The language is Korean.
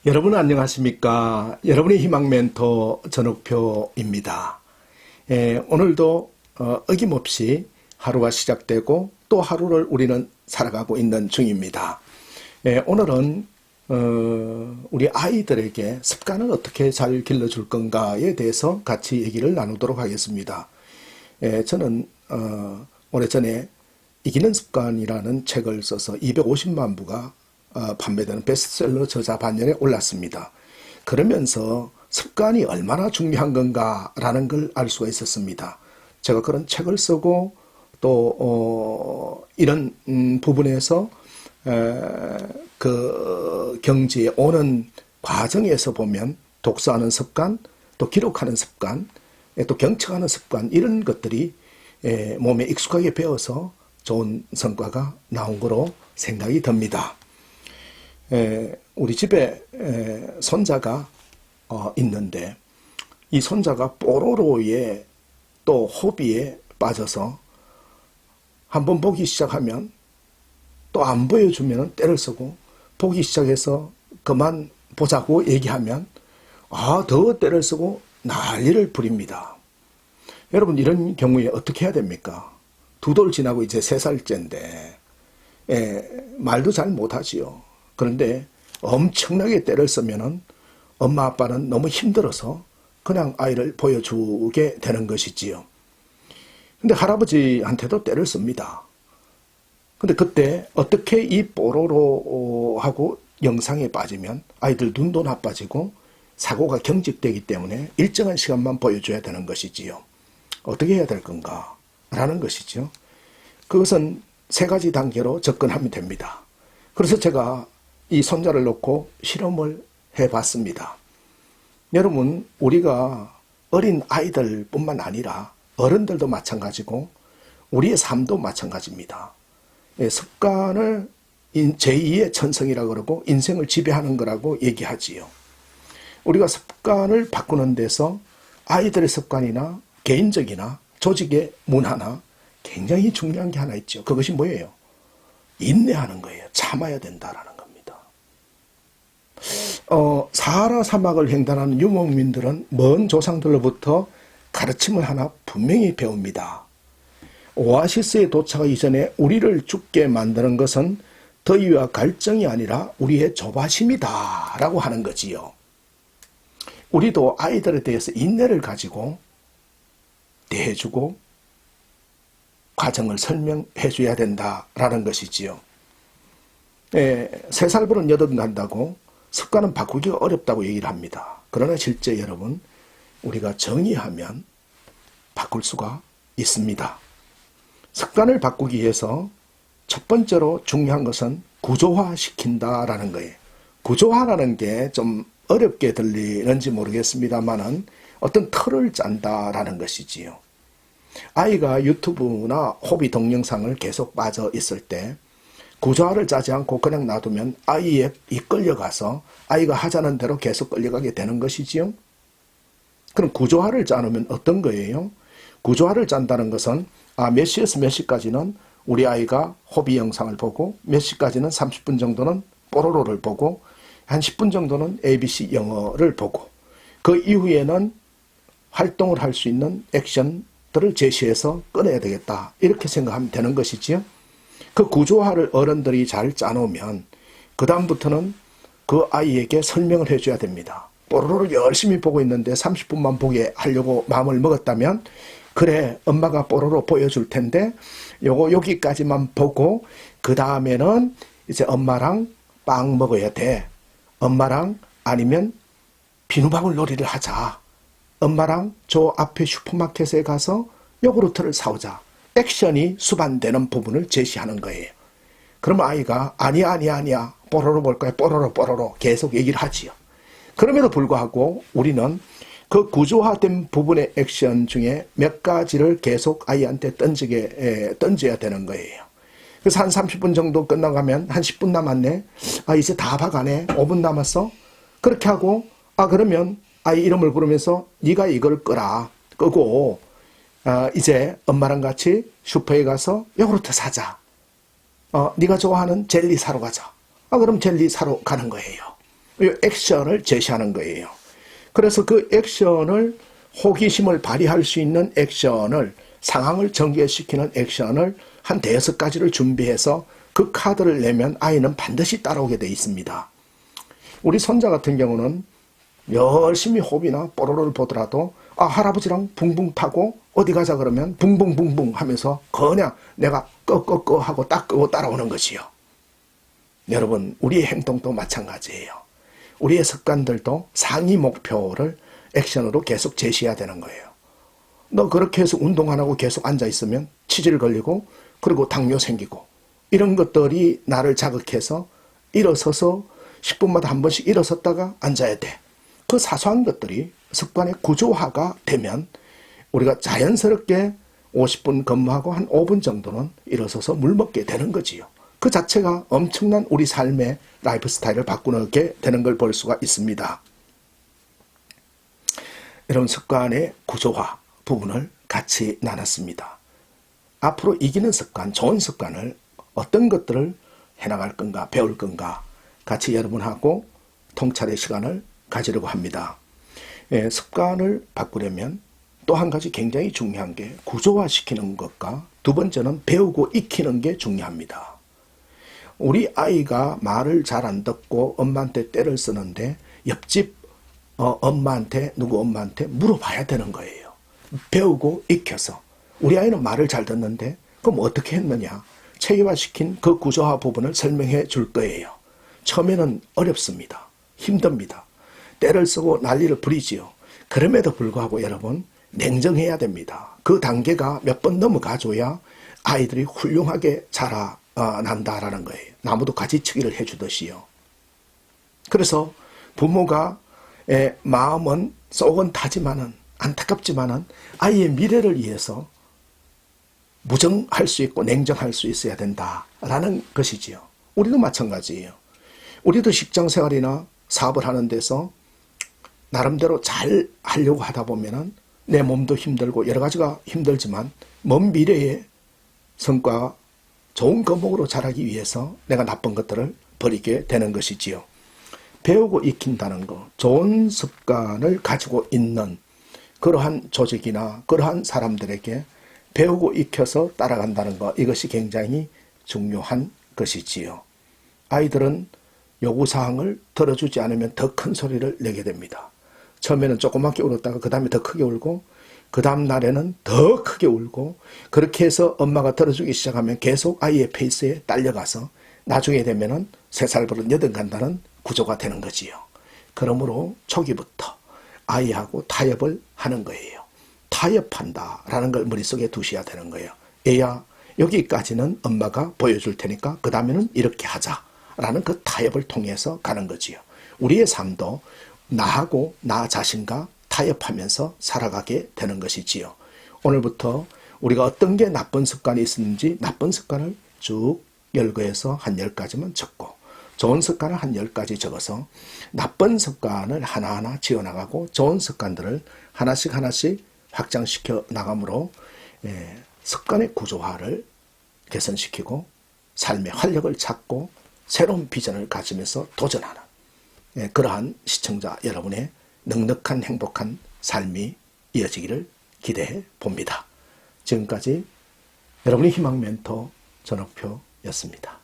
여러분 안녕하십니까? 여러분의 희망 멘토 전옥표입니다. 오늘도 어김없이 하루가 시작되고 또 하루를 우리는 살아가고 있는 중입니다. 오늘은 우리 아이들에게 습관을 어떻게 잘 길러줄 건가에 대해서 같이 얘기를 나누도록 하겠습니다. 저는 오래전에 이기는 습관이라는 책을 써서 250만 부가 판매되는 베스트셀러 저자 반열에 올랐습니다. 그러면서 습관이 얼마나 중요한 건가라는 걸 알 수가 있었습니다. 제가 그런 책을 쓰고 또 이런 부분에서 그 경지에 오는 과정에서 보면 독서하는 습관, 또 기록하는 습관, 또 경청하는 습관, 이런 것들이 몸에 익숙하게 배어서 좋은 성과가 나온 거로 생각이 듭니다. 우리 집에 손자가 있는데 이 손자가 뽀로로의 또 호비에 빠져서 한번 보기 시작하면 또 안 보여주면 때를 쓰고, 보기 시작해서 그만 보자고 얘기하면 더 때를 쓰고 난리를 부립니다. 여러분, 이런 경우에 어떻게 해야 됩니까? 두 돌 지나고 이제 3살째인데 말도 잘 못하지요. 그런데 엄청나게 때를 쓰면은 엄마 아빠는 너무 힘들어서 그냥 아이를 보여주게 되는 것이지요. 근데 할아버지한테도 때를 씁니다. 근데 그때 어떻게 이 뽀로로하고 영상에 빠지면 아이들 눈도 나빠지고 사고가 경직되기 때문에 일정한 시간만 보여줘야 되는 것이지요. 어떻게 해야 될 건가 라는 것이죠. 그것은 3가지 단계로 접근하면 됩니다. 그래서 제가 이 손자를 놓고 실험을 해봤습니다. 여러분, 우리가 어린 아이들 뿐만 아니라 어른들도 마찬가지고 우리의 삶도 마찬가지입니다. 습관을 제2의 천성이라고 그러고 인생을 지배하는 거라고 얘기하지요. 우리가 습관을 바꾸는 데서 아이들의 습관이나 개인적이나 조직의 문화나 굉장히 중요한 게 하나 있죠. 그것이 뭐예요? 인내하는 거예요. 참아야 된다라는 겁니다. 사하라 사막을 횡단하는 유목민들은 먼 조상들로부터 가르침을 하나 분명히 배웁니다. 오아시스에 도착하기 전에 우리를 죽게 만드는 것은 더위와 갈증이 아니라 우리의 조바심이다 라고 하는 거지요. 우리도 아이들에 대해서 인내를 가지고 대해주고 과정을 설명해 줘야 된다라는 것이지요. 3살부터 8살 간다고 습관은 바꾸기가 어렵다고 얘기를 합니다. 그러나 실제 여러분, 우리가 정의하면 바꿀 수가 있습니다. 습관을 바꾸기 위해서 첫 번째로 중요한 것은 구조화시킨다라는 거예요. 구조화라는 게 좀 어렵게 들리는지 모르겠습니다만은 어떤 틀을 짠다라는 것이지요. 아이가 유튜브나 호비 동영상을 계속 빠져 있을 때 구조화를 짜지 않고 그냥 놔두면 아이에 이끌려가서 아이가 하자는 대로 계속 끌려가게 되는 것이지요. 그럼 구조화를 짜놓으면 어떤 거예요? 구조화를 짠다는 것은 몇 시에서 몇 시까지는 우리 아이가 호비 영상을 보고 몇 시까지는 30분 정도는 뽀로로를 보고 한 10분 정도는 ABC 영어를 보고 그 이후에는 활동을 할 수 있는 액션들을 제시해서 끊어야 되겠다, 이렇게 생각하면 되는 것이지요. 그 구조화를 어른들이 잘 짜놓으면 그 다음부터는 그 아이에게 설명을 해줘야 됩니다. 뽀로로를 열심히 보고 있는데 30분만 보게 하려고 마음을 먹었다면, 그래, 엄마가 뽀로로 보여줄 텐데 요거 여기까지만 보고 그 다음에는 이제 엄마랑 빵 먹어야 돼. 엄마랑 아니면 비누방울 놀이를 하자. 엄마랑 저 앞에 슈퍼마켓에 가서 요구르트를 사오자. 액션이 수반되는 부분을 제시하는 거예요. 그러면 아이가 아니야 뽀로로 볼 거야, 뽀로로 계속 얘기를 하지요. 그럼에도 불구하고 우리는 그 구조화된 부분의 액션 중에 몇 가지를 계속 아이한테 던져야 되는 거예요. 그래서 한 30분 정도 끝나가면 한 10분 남았네. 이제 다 봐가네. 5분 남았어. 그렇게 하고 그러면 아이 이름을 부르면서 네가 이걸 끄고 이제 엄마랑 같이 슈퍼에 가서 요구르트 사자. 네가 좋아하는 젤리 사러 가자. 그럼 젤리 사러 가는 거예요. 이 액션을 제시하는 거예요. 그래서 그 액션을 호기심을 발휘할 수 있는 액션을 상황을 전개시키는 액션을 한 5가지를 준비해서 그 카드를 내면 아이는 반드시 따라오게 돼 있습니다. 우리 손자 같은 경우는 열심히 호비나 뽀로로를 보더라도 할아버지랑 붕붕 타고 어디 가자 그러면 붕붕붕붕 하면서 그냥 내가 꺼꺼꺼 하고 딱 끄고 따라오는 것이요. 여러분, 우리의 행동도 마찬가지예요. 우리의 습관들도 상위 목표를 액션으로 계속 제시해야 되는 거예요. 너 그렇게 해서 운동 안 하고 계속 앉아있으면 치질 걸리고 그리고 당뇨 생기고 이런 것들이 나를 자극해서 일어서서 10분마다 한 번씩 일어섰다가 앉아야 돼. 그 사소한 것들이 습관의 구조화가 되면 우리가 자연스럽게 50분 근무하고 한 5분 정도는 일어서서 물 먹게 되는 거지요. 그 자체가 엄청난 우리 삶의 라이프 스타일을 바꾸게 되는 걸 볼 수가 있습니다. 이런 습관의 구조화 부분을 같이 나눴습니다. 앞으로 이기는 습관, 좋은 습관을 어떤 것들을 해나갈 건가, 배울 건가 같이 여러분하고 통찰의 시간을 가지려고 합니다. 습관을 바꾸려면 또 한 가지 굉장히 중요한 게 구조화시키는 것과 두 번째는 배우고 익히는 게 중요합니다. 우리 아이가 말을 잘 안 듣고 엄마한테 떼를 쓰는데 옆집 엄마한테 누구 엄마한테 물어봐야 되는 거예요. 배우고 익혀서 우리 아이는 말을 잘 듣는데 그럼 어떻게 했느냐 체계화시킨 그 구조화 부분을 설명해 줄 거예요. 처음에는 어렵습니다. 힘듭니다. 떼를 쓰고 난리를 부리지요. 그럼에도 불구하고 여러분 냉정해야 됩니다. 그 단계가 몇 번 넘어가줘야 아이들이 훌륭하게 자라난다라는 거예요. 나무도 가지치기를 해주듯이요. 그래서 부모가 마음은 속은 타지만은 안타깝지만은 아이의 미래를 위해서 무정할 수 있고 냉정할 수 있어야 된다라는 것이지요. 우리도 마찬가지예요. 우리도 직장 생활이나 사업을 하는 데서 나름대로 잘 하려고 하다 보면은 내 몸도 힘들고 여러 가지가 힘들지만 먼 미래의 성과 좋은 거목으로 자라기 위해서 내가 나쁜 것들을 버리게 되는 것이지요. 배우고 익힌다는 것, 좋은 습관을 가지고 있는 그러한 조직이나 그러한 사람들에게 배우고 익혀서 따라간다는 것, 이것이 굉장히 중요한 것이지요. 아이들은 요구사항을 들어주지 않으면 더 큰 소리를 내게 됩니다. 처음에는 조그맣게 울었다가 그 다음에 더 크게 울고 그 다음 날에는 더 크게 울고 그렇게 해서 엄마가 들어주기 시작하면 계속 아이의 페이스에 딸려가서 나중에 되면은 3살 버릇 8 간다는 구조가 되는 거지요. 그러므로 초기부터 아이하고 타협을 하는 거예요. 타협한다라는 걸 머릿속에 두셔야 되는 거예요. 애야 여기까지는 엄마가 보여줄 테니까 그 다음에는 이렇게 하자라는 그 타협을 통해서 가는 거지요. 우리의 삶도 나하고 나 자신과 타협하면서 살아가게 되는 것이지요. 오늘부터 우리가 어떤 게 나쁜 습관이 있었는지 나쁜 습관을 쭉 열거해서 한 10가지만 적고 좋은 습관을 한 10가지 적어서 나쁜 습관을 하나하나 지어나가고 좋은 습관들을 하나씩 확장시켜 나감으로 습관의 구조화를 개선시키고 삶의 활력을 찾고 새로운 비전을 가지면서 도전하는 그러한 시청자 여러분의 넉넉한 행복한 삶이 이어지기를 기대해 봅니다. 지금까지 여러분의 희망 멘토 전옥표였습니다.